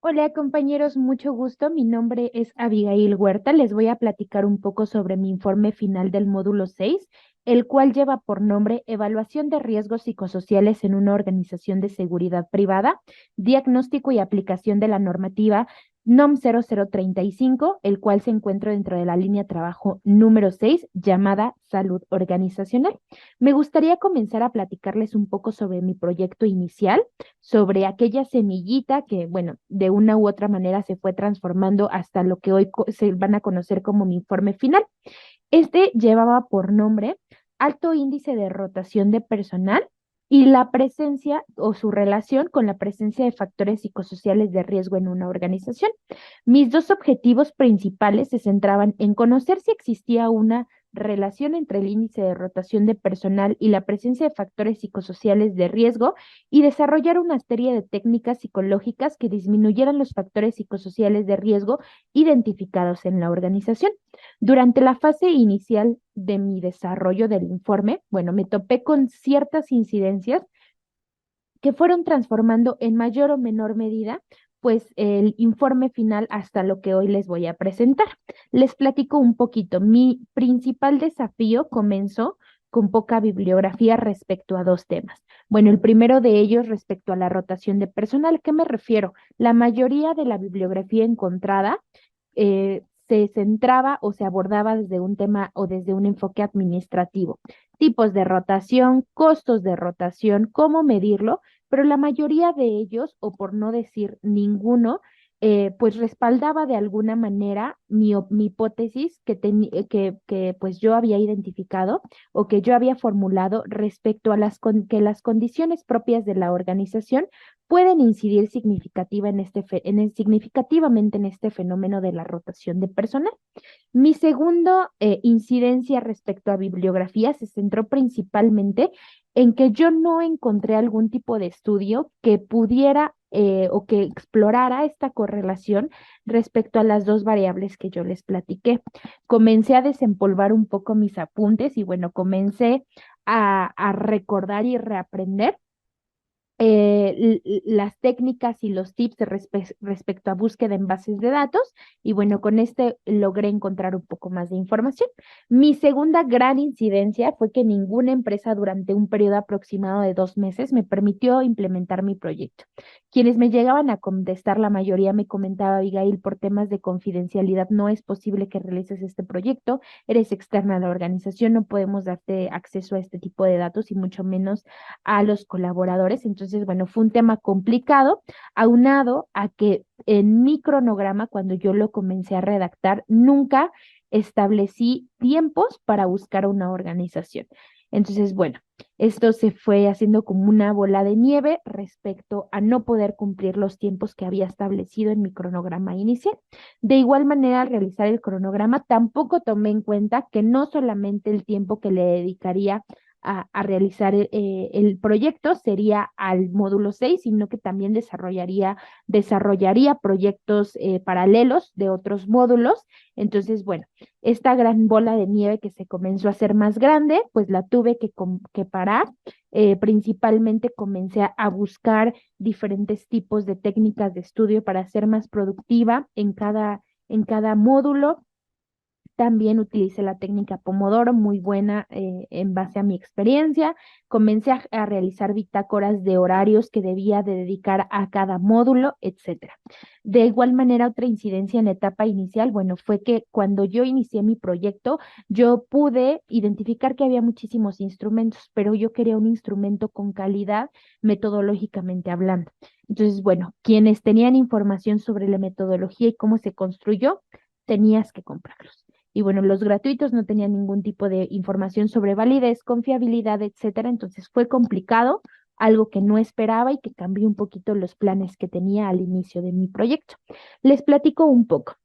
Hola compañeros, mucho gusto. Mi nombre es Abigail Huerta. Les voy a platicar un poco sobre mi informe final del módulo 6, el cual lleva por nombre Evaluación de riesgos psicosociales en una organización de seguridad privada, diagnóstico y aplicación de la normativa NOM 0035, el cual se encuentra dentro de la línea de trabajo número 6, llamada Salud Organizacional. Me gustaría comenzar a platicarles un poco sobre mi proyecto inicial, sobre aquella semillita que, bueno, de una u otra manera se fue transformando hasta lo que hoy se van a conocer como mi informe final. Este llevaba por nombre alto índice de rotación de personal y la presencia o su relación con la presencia de factores psicosociales de riesgo en una organización. Mis dos objetivos principales se centraban en conocer si existía una relación entre el índice de rotación de personal y la presencia de factores psicosociales de riesgo y desarrollar una serie de técnicas psicológicas que disminuyeran los factores psicosociales de riesgo identificados en la organización. Durante la fase inicial de mi desarrollo del informe, bueno, me topé con ciertas incidencias que fueron transformando en mayor o menor medida, pues el informe final hasta lo que hoy les voy a presentar. Les platico un poquito. Mi principal desafío comenzó con poca bibliografía respecto a dos temas. Bueno, el primero de ellos respecto a la rotación de personal. ¿A qué me refiero? La mayoría de la bibliografía encontrada se centraba o se abordaba desde un tema o desde un enfoque administrativo, tipos de rotación, costos de rotación, cómo medirlo, pero la mayoría de ellos, o por no decir ninguno, pues respaldaba de alguna manera mi hipótesis que pues yo había identificado o que yo había formulado respecto a que las condiciones propias de la organización pueden incidir significativamente en este fenómeno de la rotación de personal. Mi segundo incidencia respecto a bibliografía se centró principalmente en que yo no encontré algún tipo de estudio que pudiera o que explorara esta correlación respecto a las dos variables que yo les platiqué. Comencé a desempolvar un poco mis apuntes y bueno, comencé a recordar y reaprender las técnicas y los tips respecto a búsqueda en bases de datos y bueno, con este logré encontrar un poco más de información. Mi segunda gran incidencia fue que ninguna empresa durante un periodo aproximado de 2 meses me permitió implementar mi proyecto. Quienes me llegaban a contestar, la mayoría me comentaba, Abigail, por temas de confidencialidad no es posible que realices este proyecto, eres externa a la organización, no podemos darte acceso a este tipo de datos y mucho menos a los colaboradores. Entonces, bueno, fue un tema complicado, aunado a que en mi cronograma, cuando yo lo comencé a redactar, nunca establecí tiempos para buscar una organización. Entonces, bueno, esto se fue haciendo como una bola de nieve respecto a no poder cumplir los tiempos que había establecido en mi cronograma inicial. De igual manera, al realizar el cronograma, tampoco tomé en cuenta que no solamente el tiempo que le dedicaría a realizar el proyecto sería al módulo 6, sino que también desarrollaría proyectos paralelos de otros módulos. Entonces, bueno, esta gran bola de nieve que se comenzó a hacer más grande, pues la tuve que parar. Principalmente comencé a buscar diferentes tipos de técnicas de estudio para ser más productiva en cada módulo. También utilicé la técnica Pomodoro, muy buena en base a mi experiencia. Comencé a realizar bitácoras de horarios que debía de dedicar a cada módulo, etcétera. De igual manera, otra incidencia en la etapa inicial, bueno, fue que cuando yo inicié mi proyecto, yo pude identificar que había muchísimos instrumentos, pero yo quería un instrumento con calidad metodológicamente hablando. Entonces, bueno, quienes tenían información sobre la metodología y cómo se construyó, tenías que comprarlos. Y bueno, los gratuitos no tenían ningún tipo de información sobre validez, confiabilidad, etcétera. Entonces fue complicado, algo que no esperaba y que cambió un poquito los planes que tenía al inicio de mi proyecto. Les platico un poco.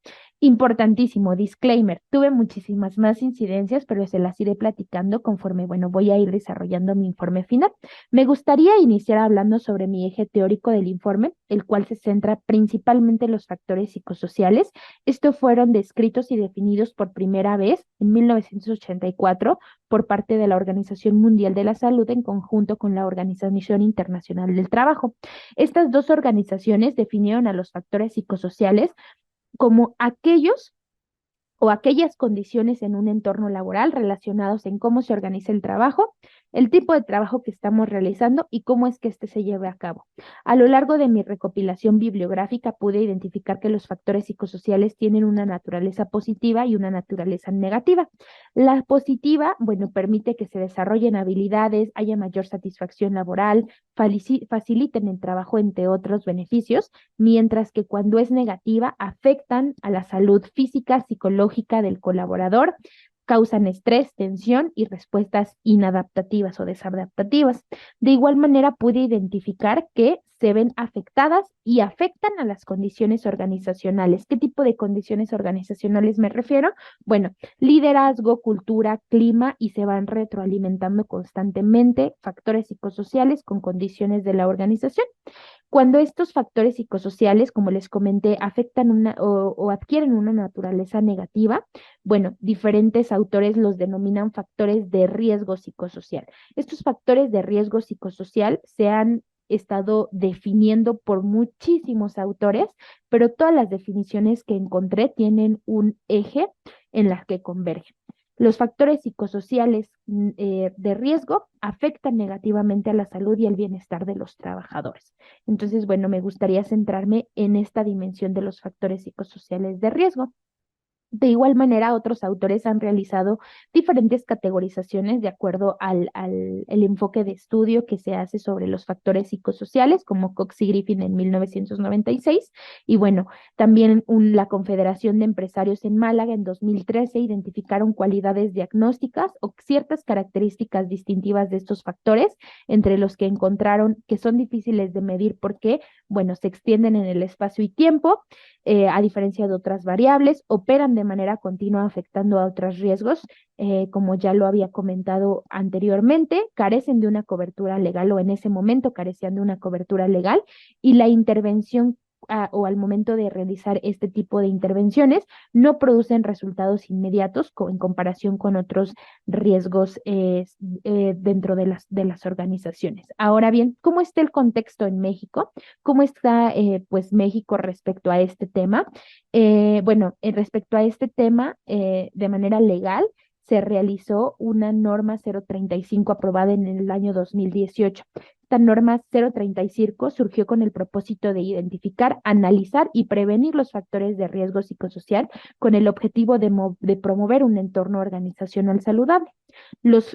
Importantísimo, disclaimer. Tuve muchísimas más incidencias, pero se las iré platicando conforme, bueno, voy a ir desarrollando mi informe final. Me gustaría iniciar hablando sobre mi eje teórico del informe, el cual se centra principalmente en los factores psicosociales. Estos fueron descritos y definidos por primera vez en 1984 por parte de la Organización Mundial de la Salud en conjunto con la Organización Internacional del Trabajo. Estas dos organizaciones definieron a los factores psicosociales como aquellos o aquellas condiciones en un entorno laboral relacionados en cómo se organiza el trabajo, el tipo de trabajo que estamos realizando y cómo es que éste se lleve a cabo. A lo largo de mi recopilación bibliográfica pude identificar que los factores psicosociales tienen una naturaleza positiva y una naturaleza negativa. La positiva, bueno, permite que se desarrollen habilidades, haya mayor satisfacción laboral, faciliten el trabajo, entre otros beneficios, mientras que cuando es negativa afectan a la salud física, psicológica del colaborador, causan estrés, tensión y respuestas inadaptativas o desadaptativas. De igual manera, pude identificar que se ven afectadas y afectan a las condiciones organizacionales. ¿Qué tipo de condiciones organizacionales me refiero? Bueno, liderazgo, cultura, clima y se van retroalimentando constantemente factores psicosociales con condiciones de la organización. Cuando estos factores psicosociales, como les comenté, afectan o adquieren una naturaleza negativa, bueno, diferentes autores los denominan factores de riesgo psicosocial. Estos factores de riesgo psicosocial se han estado definiendo por muchísimos autores, pero todas las definiciones que encontré tienen un eje en las que convergen. Los factores psicosociales de riesgo afectan negativamente a la salud y el bienestar de los trabajadores. Entonces, bueno, me gustaría centrarme en esta dimensión de los factores psicosociales de riesgo. De igual manera, otros autores han realizado diferentes categorizaciones de acuerdo al el enfoque de estudio que se hace sobre los factores psicosociales, como Cox y Griffin en 1996. Y bueno, también la Confederación de Empresarios en Málaga en 2013 identificaron cualidades diagnósticas o ciertas características distintivas de estos factores, entre los que encontraron que son difíciles de medir porque, bueno, se extienden en el espacio y tiempo, a diferencia de otras variables, operan de manera continua afectando a otros riesgos, como ya lo había comentado anteriormente, carecen de una cobertura legal o en ese momento carecían de una cobertura legal y la intervención o al momento de realizar este tipo de intervenciones no producen resultados inmediatos en comparación con otros riesgos dentro de las organizaciones. Ahora bien, ¿cómo está el contexto en México? ¿Cómo está pues México respecto a este tema? Bueno, respecto a este tema, de manera legal, se realizó una norma 035 aprobada en el año 2018. Esta norma 035 surgió con el propósito de identificar, analizar y prevenir los factores de riesgo psicosocial con el objetivo de promover un entorno organizacional saludable.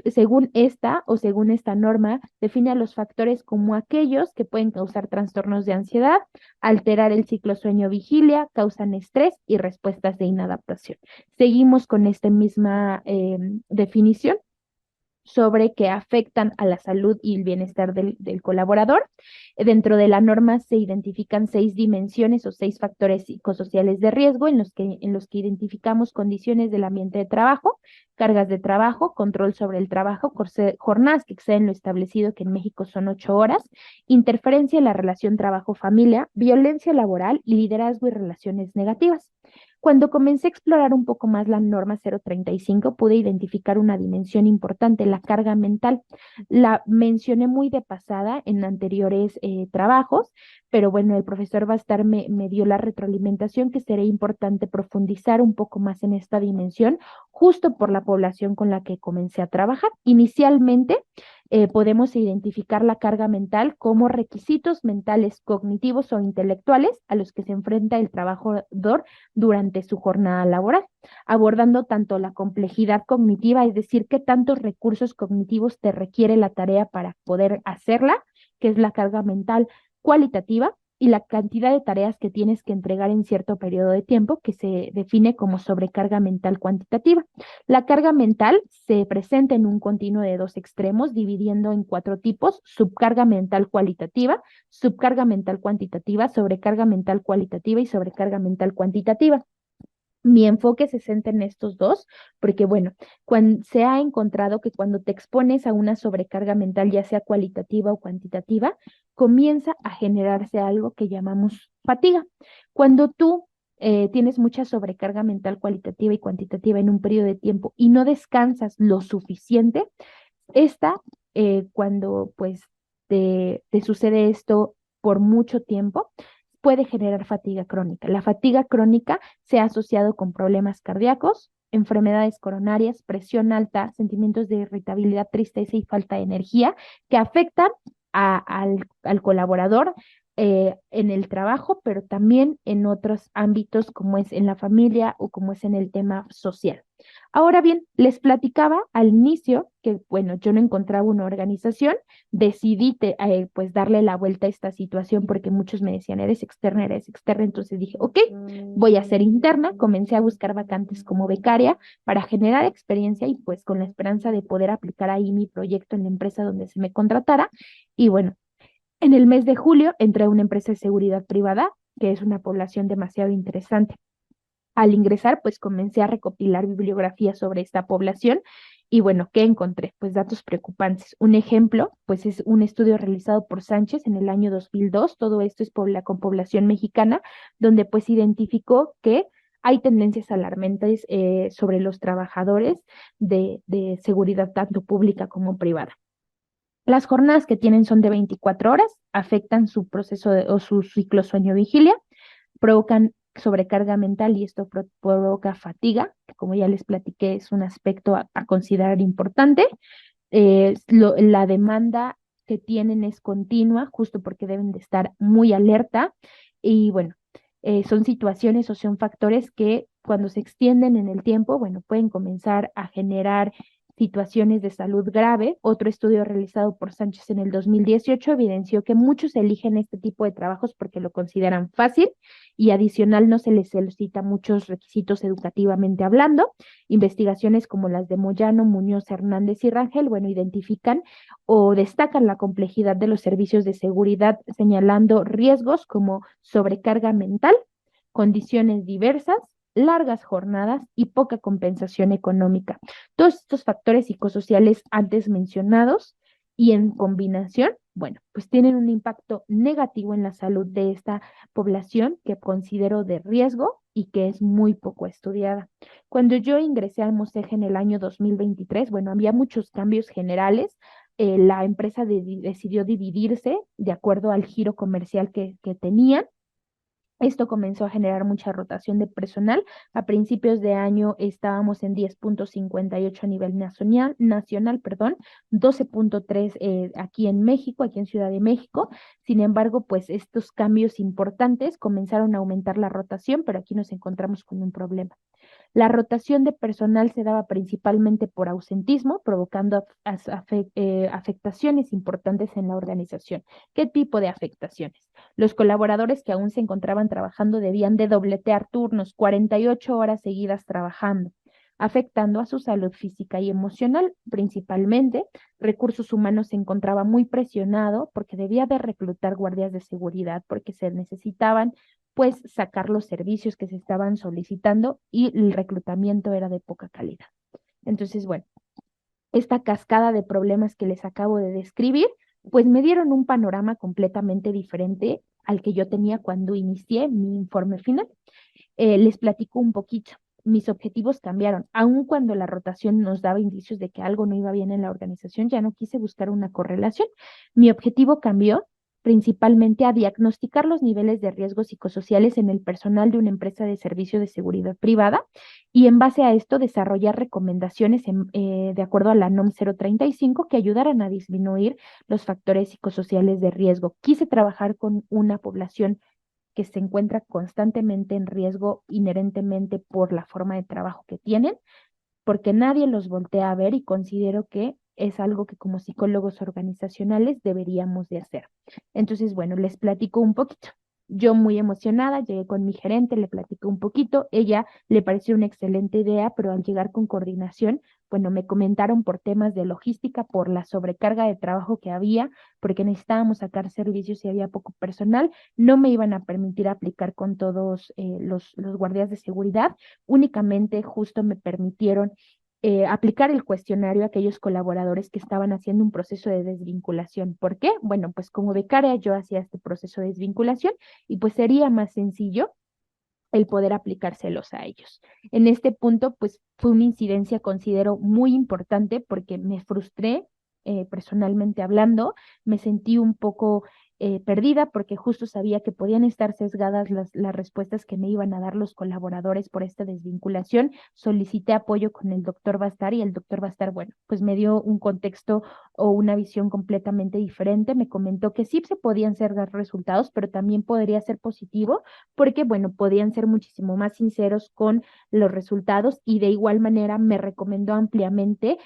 Según esta norma, define a los factores como aquellos que pueden causar trastornos de ansiedad, alterar el ciclo sueño-vigilia, causan estrés y respuestas de inadaptación. Seguimos con esta misma definición sobre que afectan a la salud y el bienestar del colaborador. Dentro de la norma se identifican 6 dimensiones o 6 factores psicosociales de riesgo en los que identificamos condiciones del ambiente de trabajo, cargas de trabajo, control sobre el trabajo, jornadas que exceden lo establecido, que en México son 8 horas, interferencia en la relación trabajo-familia, violencia laboral y liderazgo y relaciones negativas. Cuando comencé a explorar un poco más la norma 035, pude identificar una dimensión importante, la carga mental. La mencioné muy de pasada en anteriores trabajos, pero bueno, el profesor Bastar me dio la retroalimentación que sería importante profundizar un poco más en esta dimensión, justo por la población con la que comencé a trabajar. Inicialmente, podemos identificar la carga mental como requisitos mentales, cognitivos o intelectuales a los que se enfrenta el trabajador durante su jornada laboral, abordando tanto la complejidad cognitiva, es decir, qué tantos recursos cognitivos te requiere la tarea para poder hacerla, que es la carga mental cualitativa, y la cantidad de tareas que tienes que entregar en cierto periodo de tiempo, que se define como sobrecarga mental cuantitativa. La carga mental se presenta en un continuo de 2 extremos, dividiendo en 4 tipos: subcarga mental cualitativa, subcarga mental cuantitativa, sobrecarga mental cualitativa y sobrecarga mental cuantitativa. Mi enfoque se centra en estos dos, porque bueno, cuando se ha encontrado que cuando te expones a una sobrecarga mental, ya sea cualitativa o cuantitativa, comienza a generarse algo que llamamos fatiga. Cuando tú tienes mucha sobrecarga mental cualitativa y cuantitativa en un periodo de tiempo y no descansas lo suficiente, esta, cuando pues te sucede esto por mucho tiempo, puede generar fatiga crónica. La fatiga crónica se ha asociado con problemas cardíacos, enfermedades coronarias, presión alta, sentimientos de irritabilidad, tristeza y falta de energía que afectan al colaborador en el trabajo, pero también en otros ámbitos como es en la familia o como es en el tema social. Ahora bien, les platicaba al inicio que, bueno, yo no encontraba una organización, decidí pues darle la vuelta a esta situación porque muchos me decían, eres externa, entonces dije, ok, voy a ser interna, comencé a buscar vacantes como becaria para generar experiencia y pues con la esperanza de poder aplicar ahí mi proyecto en la empresa donde se me contratara. Y bueno, en el mes de julio entré a una empresa de seguridad privada, que es una población demasiado interesante. Al ingresar, pues comencé a recopilar bibliografía sobre esta población y bueno, ¿qué encontré? Pues datos preocupantes. Un ejemplo, pues es un estudio realizado por Sánchez en el año 2002, todo esto es con población mexicana, donde pues identificó que hay tendencias alarmantes sobre los trabajadores de seguridad tanto pública como privada. Las jornadas que tienen son de 24 horas, afectan su proceso o su ciclo sueño-vigilia, provocan sobrecarga mental y esto provoca fatiga, que como ya les platiqué es un aspecto a considerar importante. La demanda que tienen es continua, justo porque deben de estar muy alerta y bueno, son situaciones o son factores que cuando se extienden en el tiempo, bueno, pueden comenzar a generar situaciones de salud grave. Otro estudio realizado por Sánchez en el 2018 evidenció que muchos eligen este tipo de trabajos porque lo consideran fácil y adicional no se les solicita muchos requisitos educativamente hablando. Investigaciones como las de Moyano, Muñoz, Hernández y Rangel, bueno, identifican o destacan la complejidad de los servicios de seguridad, señalando riesgos como sobrecarga mental, condiciones diversas, largas jornadas y poca compensación económica. Todos estos factores psicosociales antes mencionados y en combinación, bueno, pues tienen un impacto negativo en la salud de esta población que considero de riesgo y que es muy poco estudiada. Cuando yo ingresé al MOSEG en el año 2023, bueno, había muchos cambios generales. La empresa decidió dividirse de acuerdo al giro comercial que tenían. Esto comenzó a generar mucha rotación de personal. A principios de año estábamos en 10.58 a nivel nacional, perdón, 12.3 aquí en México, aquí en Ciudad de México. Sin embargo, pues estos cambios importantes comenzaron a aumentar la rotación, pero aquí nos encontramos con un problema. La rotación de personal se daba principalmente por ausentismo, provocando afectaciones importantes en la organización. ¿Qué tipo de afectaciones? Los colaboradores que aún se encontraban trabajando debían de dobletear turnos, 48 horas seguidas trabajando, afectando a su salud física y emocional principalmente. Recursos humanos se encontraba muy presionado porque debía de reclutar guardias de seguridad porque se necesitaban pues sacar los servicios que se estaban solicitando y el reclutamiento era de poca calidad. Entonces, bueno, esta cascada de problemas que les acabo de describir, pues me dieron un panorama completamente diferente al que yo tenía cuando inicié mi informe final. Les platico un poquito. Mis objetivos cambiaron. Aun cuando la rotación nos daba indicios de que algo no iba bien en la organización, ya no quise buscar una correlación. Mi objetivo cambió principalmente a diagnosticar los niveles de riesgos psicosociales en el personal de una empresa de servicio de seguridad privada y en base a esto desarrollar recomendaciones de acuerdo a la NOM 035 que ayudaran a disminuir los factores psicosociales de riesgo. Quise trabajar con una población que se encuentra constantemente en riesgo inherentemente por la forma de trabajo que tienen, porque nadie los voltea a ver y considero que es algo que como psicólogos organizacionales deberíamos de hacer. Entonces, bueno, les platico un poquito. Yo muy emocionada, llegué con mi gerente, le platiqué un poquito, ella le pareció una excelente idea, pero al llegar con coordinación, bueno, me comentaron por temas de logística, por la sobrecarga de trabajo que había, porque necesitábamos sacar servicios y había poco personal, no me iban a permitir aplicar con todos los guardias de seguridad, únicamente justo me permitieron aplicar el cuestionario a aquellos colaboradores que estaban haciendo un proceso de desvinculación. ¿Por qué? Bueno, pues como becaria yo hacía este proceso de desvinculación y pues sería más sencillo el poder aplicárselos a ellos. En este punto, pues fue una incidencia, considero, muy importante porque me frustré, personalmente hablando, me sentí un poco perdida porque justo sabía que podían estar sesgadas las respuestas que me iban a dar los colaboradores por esta desvinculación. Solicité apoyo con el doctor Bastar y el doctor Bastar, bueno, pues me dio un contexto o una visión completamente diferente. Me comentó que sí se podían ser dar resultados, pero también podría ser positivo porque, bueno, podían ser muchísimo más sinceros con los resultados y de igual manera me recomendó ampliamente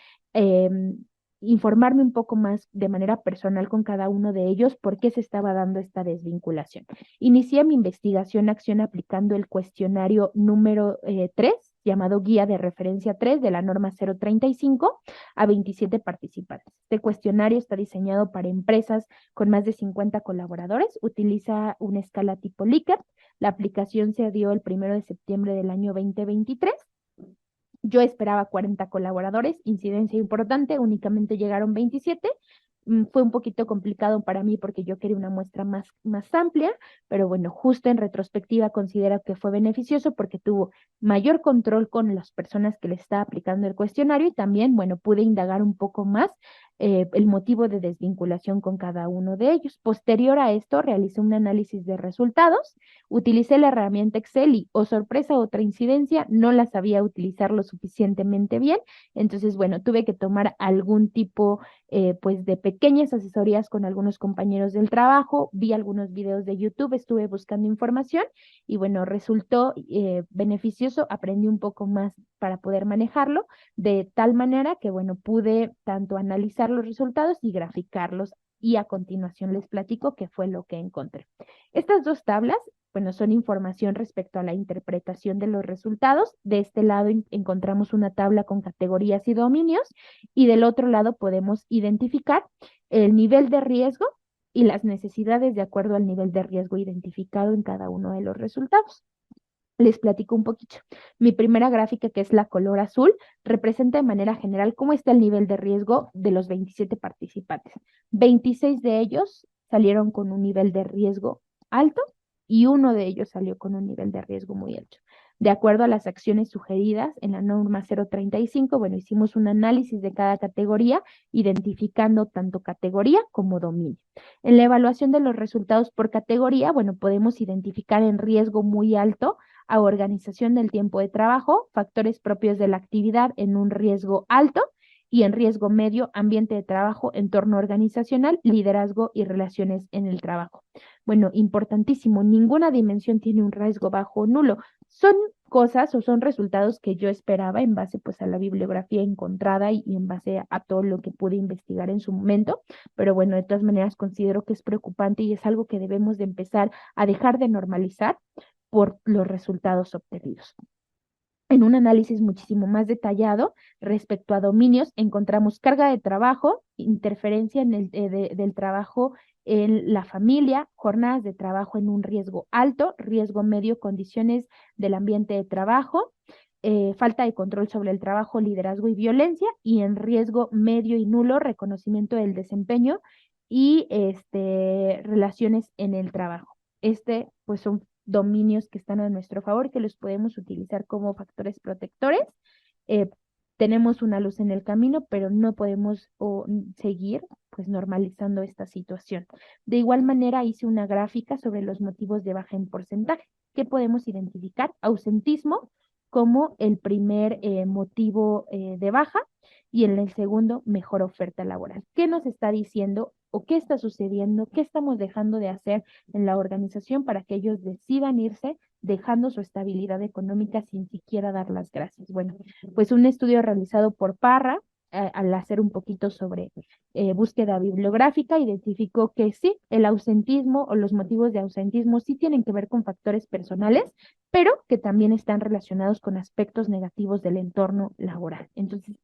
informarme un poco más de manera personal con cada uno de ellos por qué se estaba dando esta desvinculación. Inicié mi investigación-acción aplicando el cuestionario número 3, llamado Guía de Referencia 3 de la norma 035 a 27 participantes. Este cuestionario está diseñado para empresas con más de 50 colaboradores, utiliza una escala tipo Likert. La aplicación se dio el 1 de septiembre del año 2023. Yo esperaba 40 colaboradores, incidencia importante, únicamente llegaron 27. Fue un poquito complicado para mí porque yo quería una muestra más amplia, pero bueno, justo en retrospectiva considero que fue beneficioso porque tuvo mayor control con las personas que le estaba aplicando el cuestionario y también, bueno, pude indagar un poco más el motivo de desvinculación con cada uno de ellos. Posterior a esto, realicé un análisis de resultados, utilicé la herramienta Excel y, oh sorpresa, otra incidencia, no la sabía utilizar lo suficientemente bien, entonces, bueno, tuve que tomar algún tipo pues de pequeñas asesorías con algunos compañeros del trabajo, vi algunos videos de YouTube, estuve buscando información y bueno, resultó beneficioso, aprendí un poco más para poder manejarlo, de tal manera que bueno, pude tanto analizar los resultados y graficarlos y a continuación les platico qué fue lo que encontré. Estas dos tablas, bueno, son información respecto a la interpretación de los resultados. De este lado encontramos una tabla con categorías y dominios y del otro lado podemos identificar el nivel de riesgo y las necesidades de acuerdo al nivel de riesgo identificado en cada uno de los resultados. Les platico un poquito. Mi primera gráfica, que es la color azul, representa de manera general cómo está el nivel de riesgo de los 27 participantes. 26 de ellos salieron con un nivel de riesgo alto y uno de ellos salió con un nivel de riesgo muy alto. De acuerdo a las acciones sugeridas en la norma 035, bueno, hicimos un análisis de cada categoría, identificando tanto categoría como dominio. En la evaluación de los resultados por categoría, bueno, podemos identificar en riesgo muy alto a organización del tiempo de trabajo, factores propios de la actividad en un riesgo alto y en riesgo medio, ambiente de trabajo, entorno organizacional, liderazgo y relaciones en el trabajo. Bueno, importantísimo, ninguna dimensión tiene un riesgo bajo o nulo. Son cosas o son resultados que yo esperaba en base pues a la bibliografía encontrada y en base a todo lo que pude investigar en su momento, pero bueno, de todas maneras considero que es preocupante y es algo que debemos de empezar a dejar de normalizar por los resultados obtenidos. En un análisis muchísimo más detallado respecto a dominios, encontramos carga de trabajo, interferencia del trabajo en la familia, jornadas de trabajo en un riesgo alto, riesgo medio, condiciones del ambiente de trabajo, falta de control sobre el trabajo, liderazgo y violencia, y en riesgo medio y nulo, reconocimiento del desempeño y relaciones en el trabajo. Pues son dominios que están a nuestro favor, que los podemos utilizar como factores protectores. Eh, tenemos una luz en el camino, pero no podemos seguir pues normalizando esta situación. De igual manera, hice una gráfica sobre los motivos de baja en porcentaje. ¿Qué podemos identificar? Ausentismo como el primer motivo de baja y en el segundo, mejor oferta laboral. ¿Qué nos está diciendo o qué está sucediendo? ¿Qué estamos dejando de hacer en la organización para que ellos decidan irse dejando su estabilidad económica sin siquiera dar las gracias? Bueno, pues un estudio realizado por Parra al hacer un poquito sobre búsqueda bibliográfica, identificó que sí, el ausentismo o los motivos de ausentismo sí tienen que ver con factores personales, pero que también están relacionados con aspectos negativos del entorno laboral. Entonces,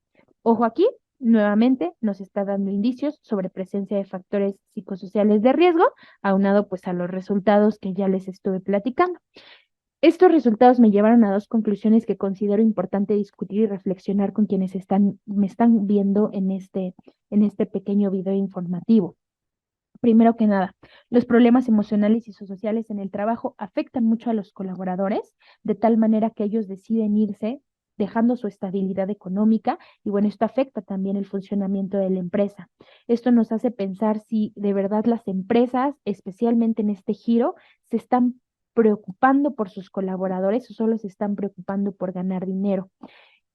ojo aquí, nuevamente nos está dando indicios sobre presencia de factores psicosociales de riesgo, aunado pues a los resultados que ya les estuve platicando. Estos resultados me llevaron a dos conclusiones que considero importante discutir y reflexionar con quienes me están viendo en este pequeño video informativo. Primero que nada, los problemas emocionales y sociales en el trabajo afectan mucho a los colaboradores, de tal manera que ellos deciden irse dejando su estabilidad económica y bueno, esto afecta también el funcionamiento de la empresa. Esto nos hace pensar si de verdad las empresas, especialmente en este giro, se están preocupando por sus colaboradores o solo se están preocupando por ganar dinero.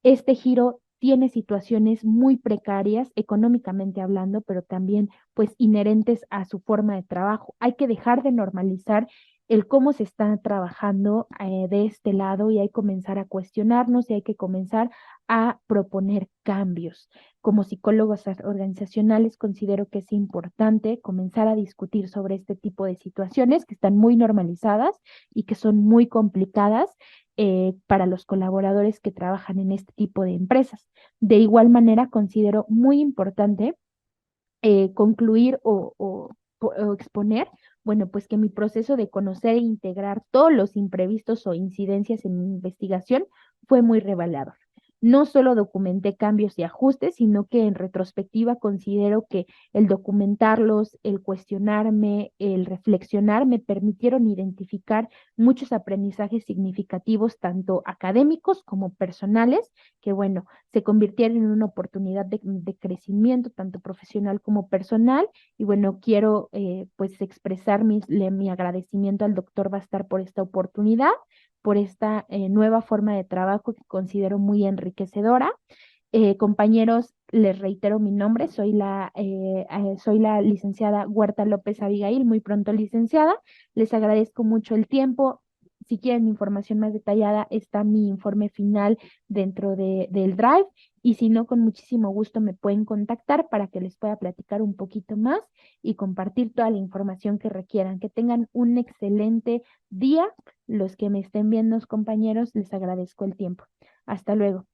Este giro tiene situaciones muy precarias económicamente hablando, pero también pues inherentes a su forma de trabajo. Hay que dejar de normalizar el cómo se está trabajando de este lado y hay que comenzar a cuestionarnos y hay que comenzar a proponer cambios. Como psicólogos organizacionales considero que es importante comenzar a discutir sobre este tipo de situaciones que están muy normalizadas y que son muy complicadas para los colaboradores que trabajan en este tipo de empresas. De igual manera, considero muy importante concluir o exponer, bueno, pues que mi proceso de conocer e integrar todos los imprevistos o incidencias en mi investigación fue muy revelador. No solo documenté cambios y ajustes, sino que en retrospectiva considero que el documentarlos, el cuestionarme, el reflexionar me permitieron identificar muchos aprendizajes significativos, tanto académicos como personales, que bueno, se convirtieron en una oportunidad de crecimiento, tanto profesional como personal. Y bueno, quiero pues expresar mi agradecimiento al doctor Bastar por esta oportunidad, por esta nueva forma de trabajo que considero muy enriquecedora. Compañeros, les reitero mi nombre, soy la licenciada Huerta López Abigail, muy pronto licenciada. Les agradezco mucho el tiempo. Si quieren información más detallada, está mi informe final dentro del Drive y si no, con muchísimo gusto me pueden contactar para que les pueda platicar un poquito más y compartir toda la información que requieran. Que tengan un excelente día. Los que me estén viendo, compañeros, les agradezco el tiempo. Hasta luego.